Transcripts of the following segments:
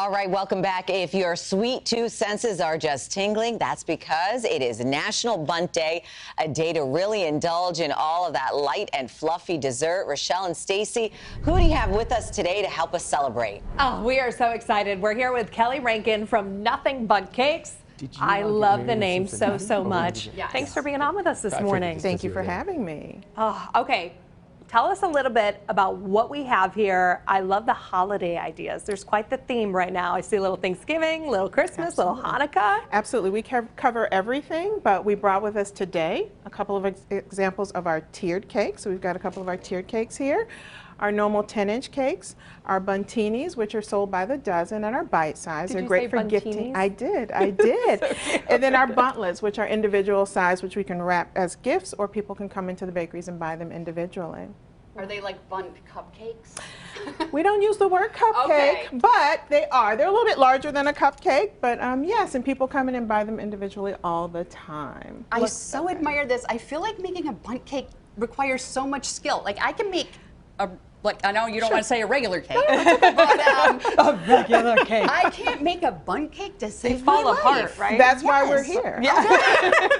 All right, welcome back. If your sweet tooth senses are just tingling, that's because it is National Bundt Day, a day to really indulge in all of that light and fluffy dessert. Rochelle and Stacy, who do you have with us today to help us celebrate? Oh, we are so excited. We're here with Kelly Rankin from Nothing Bundt Cakes. I love the name so much. Yes. Thanks for being on with us this morning. Thank you for having me. Oh, okay. Tell us a little bit about what we have here. I love the holiday ideas. There's quite the theme right now. I see a little Thanksgiving, a little Christmas, a little Hanukkah. Absolutely. We cover everything, but we brought with us today a couple of examples of our tiered cakes. So we've got a couple of our tiered cakes here. Our normal 10-inch cakes, our buntinis, which are sold by the dozen, and our bite size. They're great for gifting. I did. So and then our buntlets, which are individual size, which we can wrap as gifts, or people can come into the bakeries and buy them individually. Are they like Bundt cupcakes? We don't use the word cupcake, but they are. They're a little bit larger than a cupcake, but yes, and people come in and buy them individually all the time. I so admire this. I feel like making a Bundt cake requires so much skill. Like I can make a, like I know you don't want to say a regular cake, but A regular cake. I can't make a Bundt cake to save fall my apart, life. right? That's why we're here. Yeah.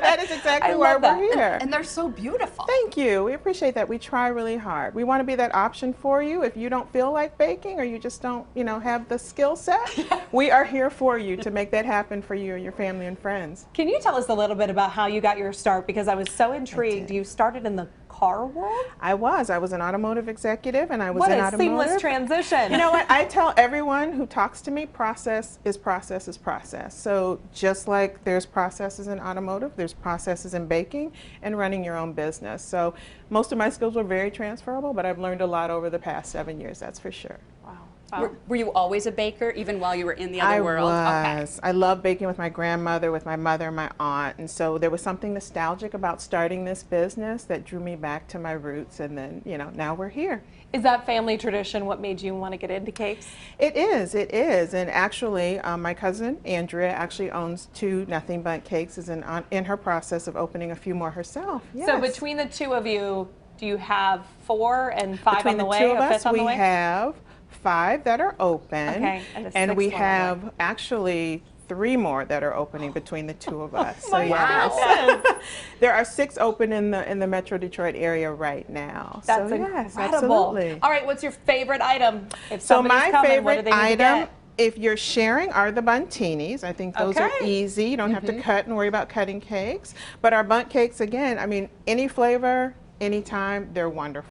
That is exactly why we're here. And they're so beautiful. Thank you. We appreciate that. We try really hard. We want to be that option for you if you don't feel like baking or you just don't, have the skill set. We are here for you to make that happen for you and your family and friends. Can you tell us a little bit about how you got your start? Because I was so intrigued. You started in the car world? I was an automotive executive, and I was What in a automotive. seamless transition. You know what? I tell everyone who talks to me, process is process is process. So just like there's processes in automotive, there's processes in baking and running your own business. So most of my skills were very transferable, but I've learned a lot over the past 7 years, that's for sure. Wow. Were you always a baker, even while you were in the other world? I was. I love baking with my grandmother, with my mother, and my aunt, and so there was something nostalgic about starting this business that drew me back to my roots, and then, now we're here. Is that family tradition what made you want to get into cakes? It is, and actually, my cousin Andrea actually owns 2 Nothing Bundt Cakes, is in her process of opening a few more herself. Yes. So between the two of you, do you have 4 and 5 Between on the the way? two of a us, fifth on the we way? have 5 that are open, Okay, and a and sixth we one on the way. have actually 3 more that are opening between the two of us. Oh my goodness. There are 6 open in the Metro Detroit area right now. That's so, yes, incredible. absolutely. All right, what's your favorite item? If So somebody's my coming, what do favorite they need to item, get? if you're sharing, are the buntinis. I think those are Okay. easy. You don't have to cut and worry about cutting cakes. But our Bundt cakes, again, I mean, any flavor, anytime, they're wonderful.